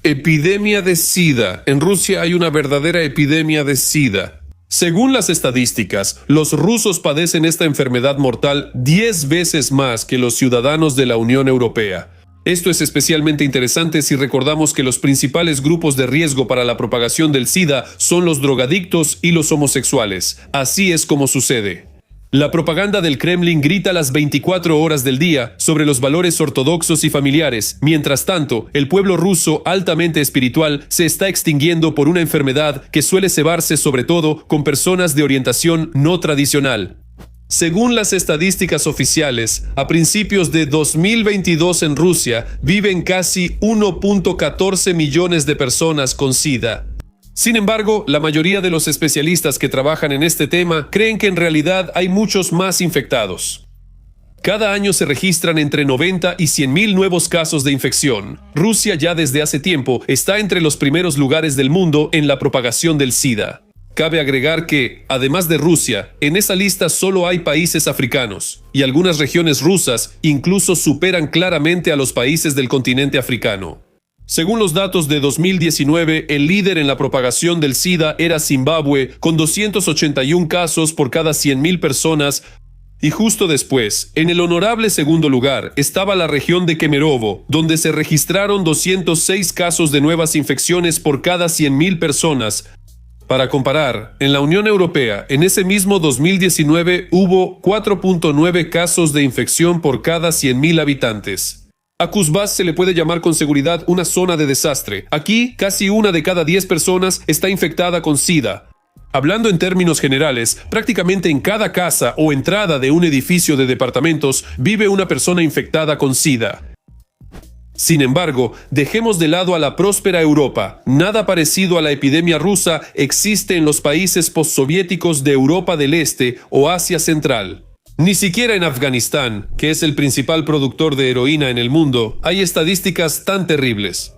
Epidemia de SIDA. En Rusia hay una verdadera epidemia de SIDA. Según las estadísticas, los rusos padecen esta enfermedad mortal 10 veces más que los ciudadanos de la Unión Europea. Esto es especialmente interesante si recordamos que los principales grupos de riesgo para la propagación del SIDA son los drogadictos y los homosexuales. Así es como sucede. La propaganda del Kremlin grita las 24 horas del día sobre los valores ortodoxos y familiares. Mientras tanto, el pueblo ruso altamente espiritual se está extinguiendo por una enfermedad que suele cebarse sobre todo con personas de orientación no tradicional. Según las estadísticas oficiales, a principios de 2022 en Rusia viven casi 1.14 millones de personas con SIDA. Sin embargo, la mayoría de los especialistas que trabajan en este tema creen que en realidad hay muchos más infectados. Cada año se registran entre 90 y 100.000 nuevos casos de infección. Rusia ya desde hace tiempo está entre los primeros lugares del mundo en la propagación del SIDA. Cabe agregar que, además de Rusia, en esa lista solo hay países africanos, y algunas regiones rusas incluso superan claramente a los países del continente africano. Según los datos de 2019, el líder en la propagación del SIDA era Zimbabue, con 281 casos por cada 100.000 personas, y justo después, en el honorable segundo lugar, estaba la región de Kemerovo, donde se registraron 206 casos de nuevas infecciones por cada 100.000 personas. Para comparar, en la Unión Europea, en ese mismo 2019 hubo 4.9 casos de infección por cada 100.000 habitantes. A Kuzbás se le puede llamar con seguridad una zona de desastre. Aquí, casi 1 de cada 10 personas está infectada con SIDA. Hablando en términos generales, prácticamente en cada casa o entrada de un edificio de departamentos vive una persona infectada con SIDA. Sin embargo, dejemos de lado a la próspera Europa. Nada parecido a la epidemia rusa existe en los países postsoviéticos de Europa del Este o Asia Central. Ni siquiera en Afganistán, que es el principal productor de heroína en el mundo, hay estadísticas tan terribles.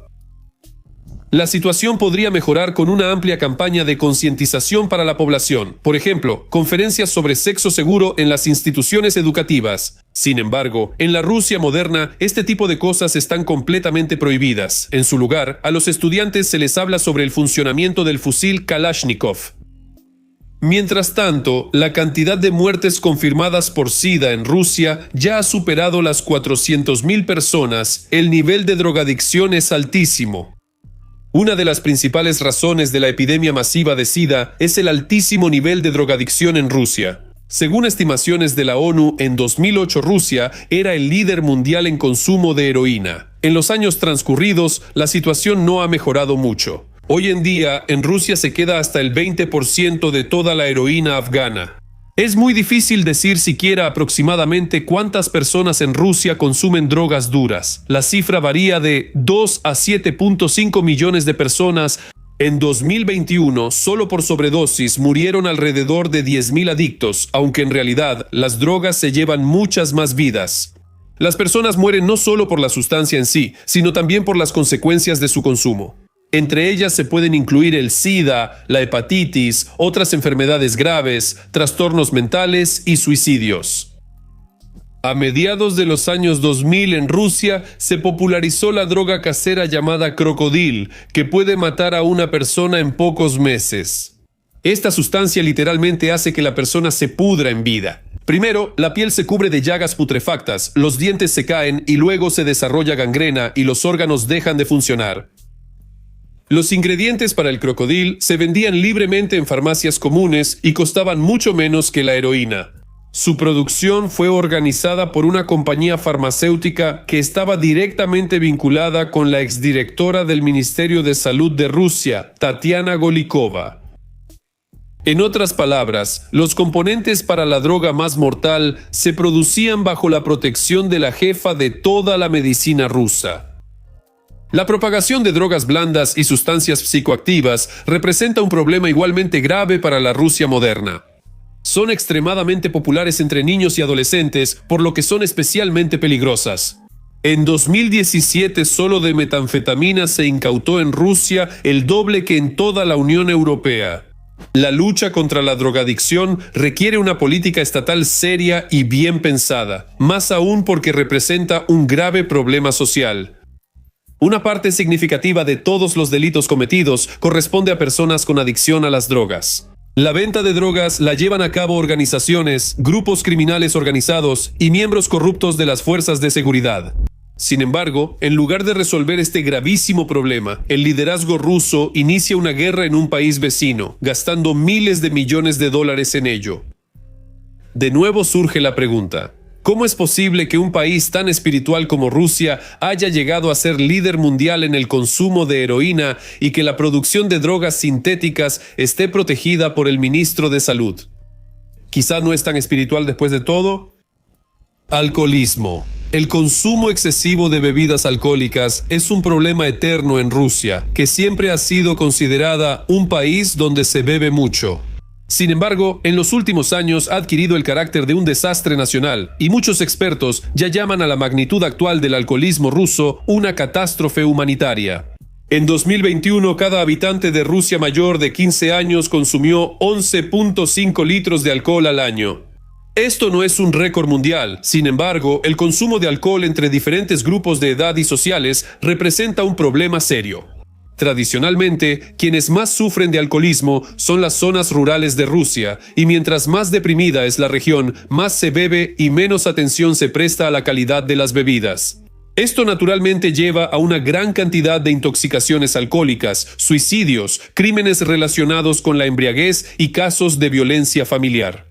La situación podría mejorar con una amplia campaña de concientización para la población. Por ejemplo, conferencias sobre sexo seguro en las instituciones educativas. Sin embargo, en la Rusia moderna, este tipo de cosas están completamente prohibidas. En su lugar, a los estudiantes se les habla sobre el funcionamiento del fusil Kalashnikov. Mientras tanto, la cantidad de muertes confirmadas por SIDA en Rusia ya ha superado las 400.000 personas. El nivel de drogadicción es altísimo. Una de las principales razones de la epidemia masiva de SIDA es el altísimo nivel de drogadicción en Rusia. Según estimaciones de la ONU, en 2008 Rusia era el líder mundial en consumo de heroína. En los años transcurridos, la situación no ha mejorado mucho. Hoy en día, en Rusia se queda hasta el 20% de toda la heroína afgana. Es muy difícil decir siquiera aproximadamente cuántas personas en Rusia consumen drogas duras. La cifra varía de 2 a 7.5 millones de personas. En 2021, solo por sobredosis murieron alrededor de 10.000 adictos, aunque en realidad las drogas se llevan muchas más vidas. Las personas mueren no solo por la sustancia en sí, sino también por las consecuencias de su consumo. Entre ellas se pueden incluir el SIDA, la hepatitis, otras enfermedades graves, trastornos mentales y suicidios. A mediados de los años 2000 en Rusia se popularizó la droga casera llamada Crocodil, que puede matar a una persona en pocos meses. Esta sustancia literalmente hace que la persona se pudra en vida. Primero, la piel se cubre de llagas putrefactas, los dientes se caen y luego se desarrolla gangrena y los órganos dejan de funcionar. Los ingredientes para el crocodil se vendían libremente en farmacias comunes y costaban mucho menos que la heroína. Su producción fue organizada por una compañía farmacéutica que estaba directamente vinculada con la exdirectora del Ministerio de Salud de Rusia, Tatiana Golikova. En otras palabras, los componentes para la droga más mortal se producían bajo la protección de la jefa de toda la medicina rusa. La propagación de drogas blandas y sustancias psicoactivas representa un problema igualmente grave para la Rusia moderna. Son extremadamente populares entre niños y adolescentes, por lo que son especialmente peligrosas. En 2017 solo de metanfetamina se incautó en Rusia el doble que en toda la Unión Europea. La lucha contra la drogadicción requiere una política estatal seria y bien pensada, más aún porque representa un grave problema social. Una parte significativa de todos los delitos cometidos corresponde a personas con adicción a las drogas. La venta de drogas la llevan a cabo organizaciones, grupos criminales organizados y miembros corruptos de las fuerzas de seguridad. Sin embargo, en lugar de resolver este gravísimo problema, el liderazgo ruso inicia una guerra en un país vecino, gastando miles de millones de dólares en ello. De nuevo surge la pregunta: ¿cómo es posible que un país tan espiritual como Rusia haya llegado a ser líder mundial en el consumo de heroína y que la producción de drogas sintéticas esté protegida por el ministro de Salud? ¿Quizá no es tan espiritual después de todo? Alcoholismo. El consumo excesivo de bebidas alcohólicas es un problema eterno en Rusia, que siempre ha sido considerada un país donde se bebe mucho. Sin embargo, en los últimos años ha adquirido el carácter de un desastre nacional, y muchos expertos ya llaman a la magnitud actual del alcoholismo ruso una catástrofe humanitaria. En 2021, cada habitante de Rusia mayor de 15 años consumió 11.5 litros de alcohol al año. Esto no es un récord mundial. Sin embargo, el consumo de alcohol entre diferentes grupos de edad y sociales representa un problema serio. Tradicionalmente, quienes más sufren de alcoholismo son las zonas rurales de Rusia, y mientras más deprimida es la región, más se bebe y menos atención se presta a la calidad de las bebidas. Esto naturalmente lleva a una gran cantidad de intoxicaciones alcohólicas, suicidios, crímenes relacionados con la embriaguez y casos de violencia familiar.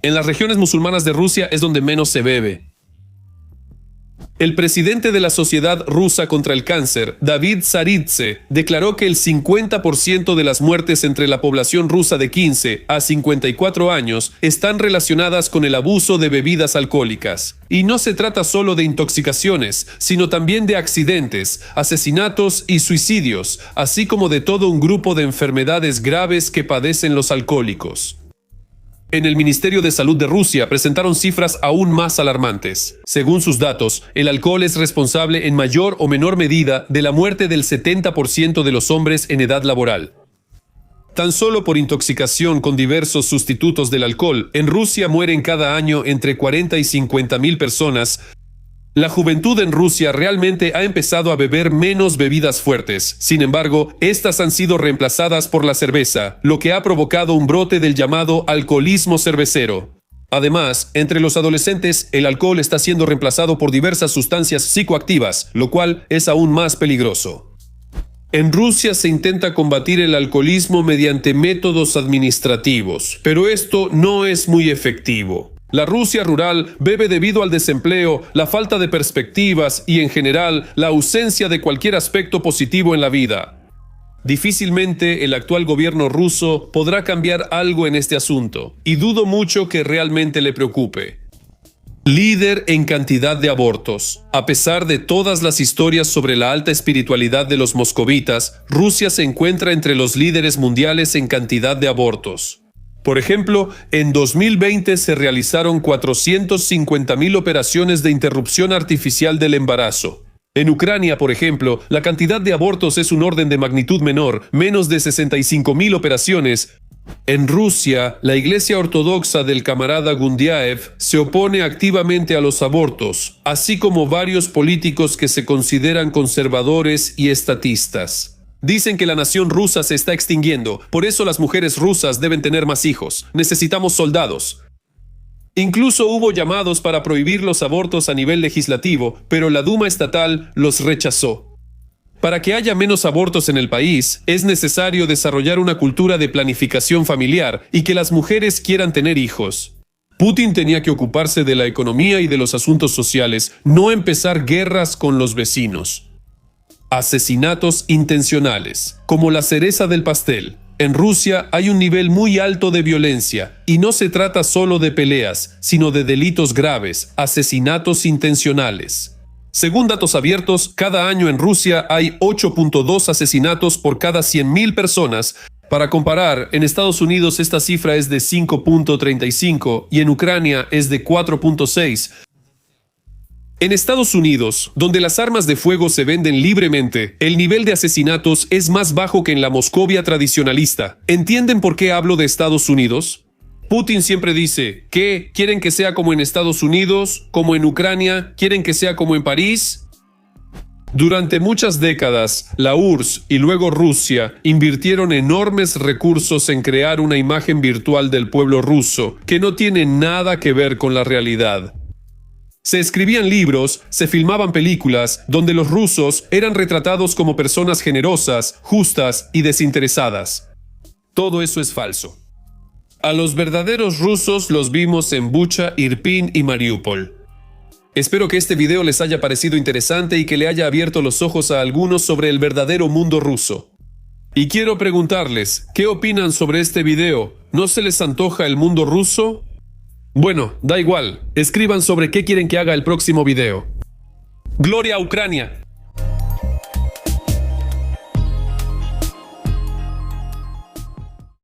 En las regiones musulmanas de Rusia es donde menos se bebe. El presidente de la Sociedad Rusa contra el Cáncer, David Tsaritse, declaró que el 50% de las muertes entre la población rusa de 15 a 54 años están relacionadas con el abuso de bebidas alcohólicas. Y no se trata solo de intoxicaciones, sino también de accidentes, asesinatos y suicidios, así como de todo un grupo de enfermedades graves que padecen los alcohólicos. En el Ministerio de Salud de Rusia presentaron cifras aún más alarmantes. Según sus datos, el alcohol es responsable en mayor o menor medida de la muerte del 70% de los hombres en edad laboral. Tan solo por intoxicación con diversos sustitutos del alcohol, en Rusia mueren cada año entre 40 y 50.000 personas. La juventud en Rusia realmente ha empezado a beber menos bebidas fuertes. Sin embargo, estas han sido reemplazadas por la cerveza, lo que ha provocado un brote del llamado alcoholismo cervecero. Además, entre los adolescentes, el alcohol está siendo reemplazado por diversas sustancias psicoactivas, lo cual es aún más peligroso. En Rusia se intenta combatir el alcoholismo mediante métodos administrativos, pero esto no es muy efectivo. La Rusia rural bebe debido al desempleo, la falta de perspectivas y, en general, la ausencia de cualquier aspecto positivo en la vida. Difícilmente el actual gobierno ruso podrá cambiar algo en este asunto, y dudo mucho que realmente le preocupe. Líder en cantidad de abortos. A pesar de todas las historias sobre la alta espiritualidad de los moscovitas, Rusia se encuentra entre los líderes mundiales en cantidad de abortos. Por ejemplo, en 2020 se realizaron 450.000 operaciones de interrupción artificial del embarazo. En Ucrania, por ejemplo, la cantidad de abortos es un orden de magnitud menor, menos de 65.000 operaciones. En Rusia, la Iglesia Ortodoxa del camarada Gundyaev se opone activamente a los abortos, así como varios políticos que se consideran conservadores y estatistas. Dicen que la nación rusa se está extinguiendo, por eso las mujeres rusas deben tener más hijos. Necesitamos soldados. Incluso hubo llamados para prohibir los abortos a nivel legislativo, pero la Duma estatal los rechazó. Para que haya menos abortos en el país, es necesario desarrollar una cultura de planificación familiar y que las mujeres quieran tener hijos. Putin tenía que ocuparse de la economía y de los asuntos sociales, no empezar guerras con los vecinos. Asesinatos intencionales, como la cereza del pastel. En Rusia hay un nivel muy alto de violencia, y no se trata solo de peleas, sino de delitos graves, asesinatos intencionales. Según datos abiertos, cada año en Rusia hay 8.2 asesinatos por cada 100.000 personas. Para comparar, en Estados Unidos esta cifra es de 5.35 y en Ucrania es de 4.6. En Estados Unidos, donde las armas de fuego se venden libremente, el nivel de asesinatos es más bajo que en la Moscovia tradicionalista. ¿Entienden por qué hablo de Estados Unidos? Putin siempre dice, ¿qué? ¿Quieren que sea como en Estados Unidos? ¿Como en Ucrania? ¿Quieren que sea como en París? Durante muchas décadas, la URSS y luego Rusia invirtieron enormes recursos en crear una imagen virtual del pueblo ruso que no tiene nada que ver con la realidad. Se escribían libros, se filmaban películas, donde los rusos eran retratados como personas generosas, justas y desinteresadas. Todo eso es falso. A los verdaderos rusos los vimos en Bucha, Irpin y Mariupol. Espero que este video les haya parecido interesante y que le haya abierto los ojos a algunos sobre el verdadero mundo ruso. Y quiero preguntarles, ¿qué opinan sobre este video? ¿No se les antoja el mundo ruso? Bueno, da igual. Escriban sobre qué quieren que haga el próximo video. ¡Gloria a Ucrania!